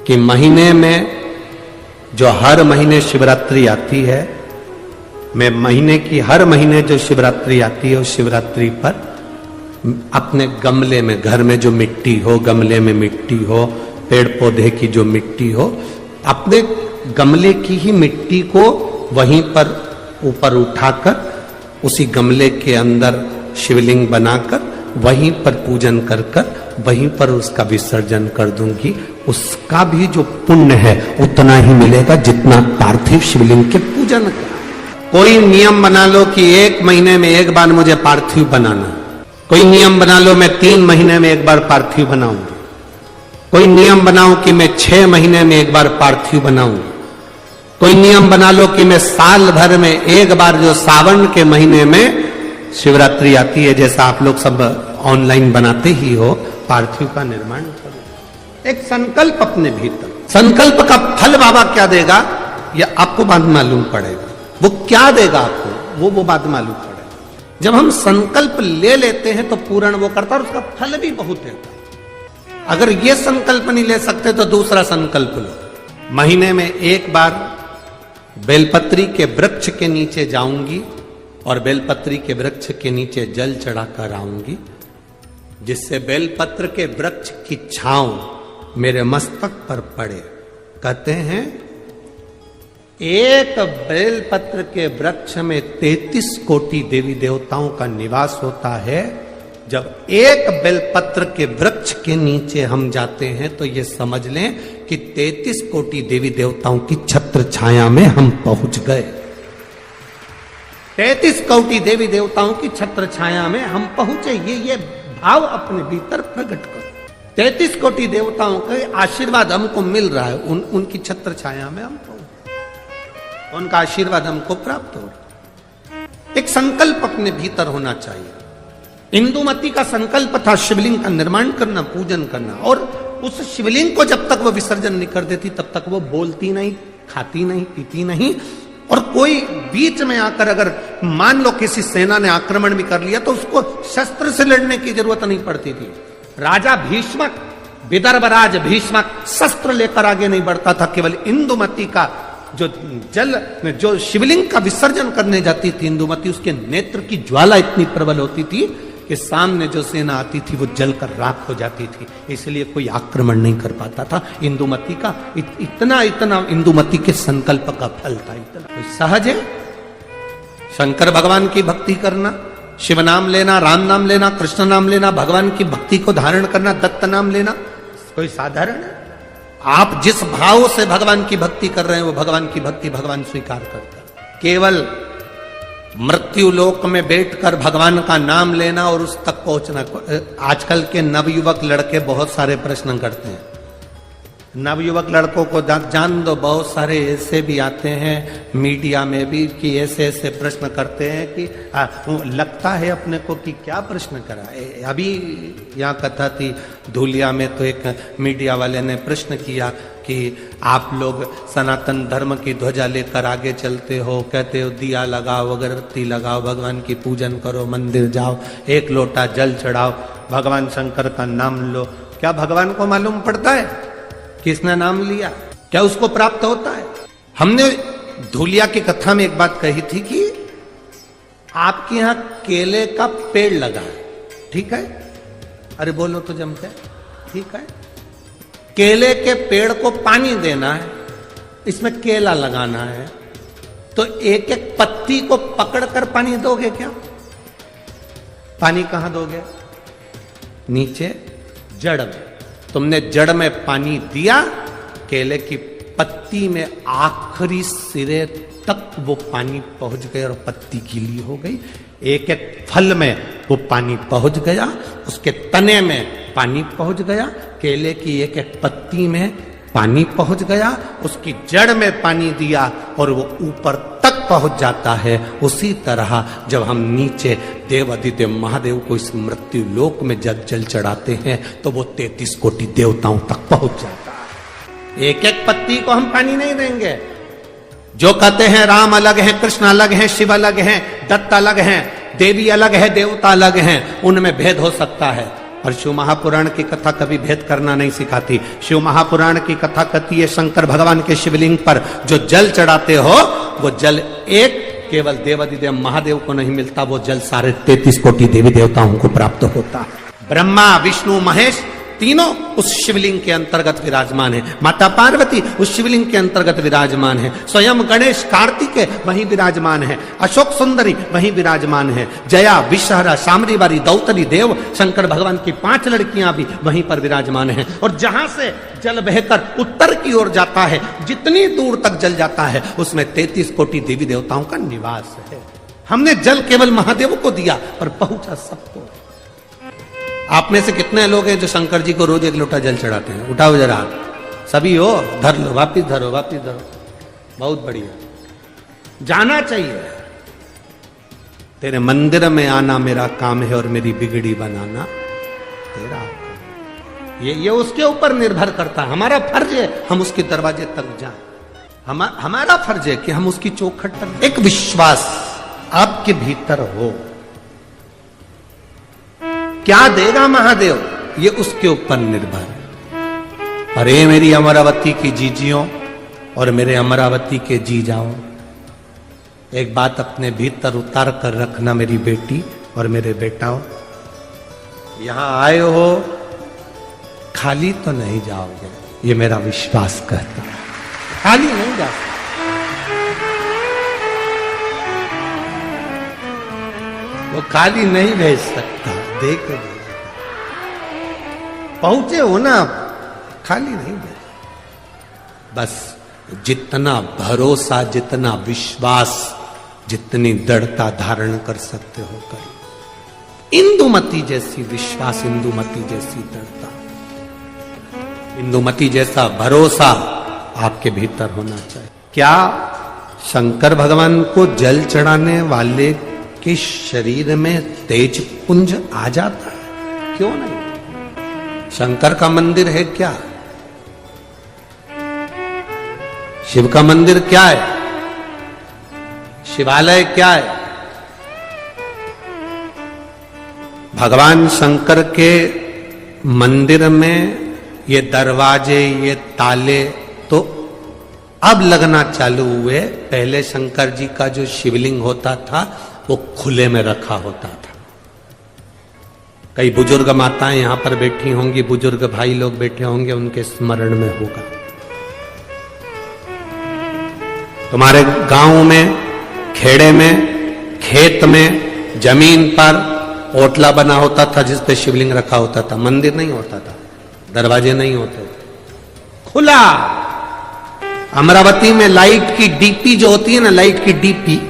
कि महीने में जो हर महीने शिवरात्रि आती है, मैं महीने की हर महीने जो शिवरात्रि आती है उस शिवरात्रि पर अपने गमले में, घर में जो मिट्टी हो, गमले में मिट्टी हो, पेड़ पौधे की जो मिट्टी हो, अपने गमले की ही मिट्टी को वहीं पर ऊपर उठाकर उसी गमले के अंदर शिवलिंग बनाकर वहीं पर पूजन कर कर वहीं पर उसका विसर्जन कर दूंगी। उसका भी जो पुण्य है उतना ही मिलेगा जितना पार्थिव शिवलिंग के पूजन का। कोई नियम बना लो कि 1 महीने में एक बार मुझे पार्थिव बनाना, कोई नियम बना लो मैं 3 महीने में एक बार पार्थिव बनाऊंगी, कोई नियम बनाओ कि मैं 6 महीने में एक बार पार्थिव बनाऊंगी, कोई नियम बना लो कि मैं साल भर में एक बार जो सावन के महीने में शिवरात्रि आती है, जैसा आप लोग सब ऑनलाइन बनाते ही हो, पार्थिव का निर्माण करो। एक संकल्प अपने भीतर, संकल्प का फल बाबा क्या देगा यह आपको बाद मालूम पड़ेगा। वो क्या देगा आपको वो बात मालूम पड़ेगा। जब हम संकल्प ले लेते हैं तो पूर्ण वो करता है और उसका फल भी बहुत देता है। अगर ये संकल्प नहीं ले सकते तो दूसरा संकल्प लो। महीने में एक बार बेलपत्री के वृक्ष के नीचे जाऊंगी और बेलपत्री के वृक्ष के नीचे जल चढ़ाकर आऊंगी, जिससे बेलपत्र के वृक्ष की छांव मेरे मस्तक पर पड़े। कहते हैं एक बेलपत्र के वृक्ष में 33 कोटि देवी देवताओं का निवास होता है। जब एक बेलपत्र के वृक्ष के नीचे हम जाते हैं तो ये समझ लें कि 33 कोटि देवी देवताओं की छत्र छाया में हम पहुंच गए। 33 कोटि देवी देवताओं की छत्र छाया में हम पहुंचे। ये भाव अपने भीतर प्रकट करो। 33 कोटि देवताओं के आशीर्वाद हमको मिल रहा है, उनकी छत्र छाया में हम पहुंचे, उनका आशीर्वाद हमको प्राप्त हो रहा है। एक संकल्प अपने भीतर होना चाहिए। इंदुमती का संकल्प था शिवलिंग का निर्माण करना, पूजन करना, और उस शिवलिंग को जब तक वो विसर्जन नहीं कर देती तब तक वो बोलती नहीं, खाती नहीं, पीती नहीं। और कोई बीच में आकर अगर मान लो किसी सेना ने आक्रमण भी कर लिया तो उसको शस्त्र से लड़ने की जरूरत नहीं पड़ती थी। राजा भीष्मक, विदर्भराज भीष्मक शस्त्र लेकर आगे नहीं बढ़ता था। केवल इंदुमती का जो शिवलिंग का विसर्जन करने जाती थी इंदुमती, उसके नेत्र की ज्वाला इतनी प्रबल होती थी कि सामने जो सेना आती थी वो जलकर राख हो जाती थी, इसलिए कोई आक्रमण नहीं कर पाता था। इंदुमती का इतना इंदुमती के संकल्प का फल था। इतना सहज है शंकर भगवान की भक्ति करना, शिव नाम लेना, राम नाम लेना, कृष्ण नाम लेना, भगवान की भक्ति को धारण करना, दत्त नाम लेना, कोई साधारण है? आप जिस भाव से भगवान की भक्ति कर रहे हैं वो भगवान की भक्ति भगवान स्वीकार करता है। केवल मृत्यु लोक में बैठकर भगवान का नाम लेना और उस तक पहुंचना। आजकल के नवयुवक लड़के बहुत सारे प्रश्न करते हैं। नवयुवक लड़कों को जान दो, बहुत सारे ऐसे भी आते हैं मीडिया में भी कि ऐसे ऐसे प्रश्न करते हैं कि लगता है अपने को कि क्या प्रश्न करा। अभी यहाँ कथा थी धुलिया में, तो एक मीडिया वाले ने प्रश्न किया कि आप लोग सनातन धर्म की ध्वजा लेकर आगे चलते हो, कहते हो दिया लगाओ, अगरबत्ती लगाओ, भगवान की पूजन करो, मंदिर जाओ, 1 लोटा जल चढ़ाओ, भगवान शंकर का नाम लो, क्या भगवान को मालूम पड़ता है किसने नाम लिया? क्या उसको प्राप्त होता है? हमने धुलिया की कथा में एक बात कही थी कि आपके यहां केले का पेड़ लगा है, ठीक है? अरे बोलो तो जमते, ठीक है? केले के पेड़ को पानी देना है, इसमें केला लगाना है, तो एक एक पत्ती को पकड़कर पानी दोगे क्या? पानी कहां दोगे? नीचे जड़ में। तुमने जड़ में पानी दिया, केले की पत्ती में आखिरी सिरे तक वो पानी पहुंच गया और पत्ती गीली हो गई। एक एक फल में वो पानी पहुंच गया, उसके तने में पानी पहुंच गया, केले की एक एक पत्ती में पानी पहुंच गया, उसकी जड़ में पानी दिया और वो ऊपर तक पहुंच जाता है। उसी तरह जब हम नीचे देवादिदेव महादेव को इस मृत्यु लोक में जल चढ़ाते हैं तो वो 33 कोटि देवताओं तक पहुंच जाता है। एक एक पत्ती को हम पानी नहीं देंगे। जो कहते हैं राम अलग है, कृष्ण अलग है, शिव अलग है, दत्त अलग है, देवी अलग है, देवता अलग है, उनमें भेद हो सकता है। और शिव महापुराण की कथा कभी भेद करना नहीं सिखाती। शिव महापुराण की कथा कहती है शंकर भगवान के शिवलिंग पर जो जल चढ़ाते हो वो जल एक केवल देवादिदेव महादेव को नहीं मिलता, वो जल सारे 33 कोटि देवी देवताओं को प्राप्त होता है। ब्रह्मा विष्णु महेश तीनों उस शिवलिंग के अंतर्गत विराजमान है। माता पार्वती उस शिवलिंग के अंतर्गत विराजमान है। स्वयं गणेश कार्तिकेय वहीं विराजमान है। अशोक सुंदरी वहीं विराजमान है। जया विषहरा शामरीवारी दौतरी देव शंकर भगवान की 5 लड़कियां भी वहीं पर विराजमान हैं। और जहां से जल बहकर उत्तर की ओर जाता है, जितनी दूर तक जल जाता है उसमें 33 कोटि देवी देवताओं का निवास है। हमने जल केवल महादेव को दिया पर पहुंचा सबको। आप में से कितने लोग हैं जो शंकर जी को रोज 1 लोटा जल चढ़ाते हैं? उठाओ जरा, सभी हो, धर लो, वापिस धरो, वापिस धरो। बहुत बढ़िया, जाना चाहिए। तेरे मंदिर में आना मेरा काम है और मेरी बिगड़ी बनाना तेरा काम। ये उसके ऊपर निर्भर करता है। हमारा फर्ज है हम उसके दरवाजे तक जाएं। हमारा फर्ज है कि हम उसकी चौखट तक। एक विश्वास आपके भीतर हो, क्या देगा महादेव ये उसके ऊपर निर्भर है। अरे मेरी अमरावती की जीजियों और मेरे अमरावती के जीजाओं, एक बात अपने भीतर उतार कर रखना मेरी बेटी और मेरे बेटाओं, यहां आए हो खाली तो नहीं जाओगे, ये मेरा विश्वास कहता है। खाली नहीं जा सकते। वो खाली नहीं भेज सकता। देखो पहुंचे हो ना, खाली नहीं भेज। बस जितना भरोसा, जितना विश्वास, जितनी दृढ़ता धारण कर सकते हो कर। इंदुमती जैसी विश्वास, इंदुमती जैसी दृढ़ता, इंदुमती जैसा भरोसा आपके भीतर होना चाहिए। क्या शंकर भगवान को जल चढ़ाने वाले के शरीर में तेज पुंज आ जाता है? क्यों नहीं? शंकर का मंदिर है क्या? शिव का मंदिर क्या है? शिवालय क्या है? भगवान शंकर के मंदिर में ये दरवाजे, ये ताले तो अब लगना चालू हुए। पहले शंकर जी का जो शिवलिंग होता था वो खुले में रखा होता था। कई बुजुर्ग माताएं यहां पर बैठी होंगी, बुजुर्ग भाई लोग बैठे होंगे, उनके स्मरण में होगा। तुम्हारे गांव में, खेड़े में, खेत में, जमीन पर ओटला बना होता था जिस पे शिवलिंग रखा होता था। मंदिर नहीं होता था, दरवाजे नहीं होते, खुला। अमरावती में लाइट की डीपी जो होती है ना, लाइट की डीपी,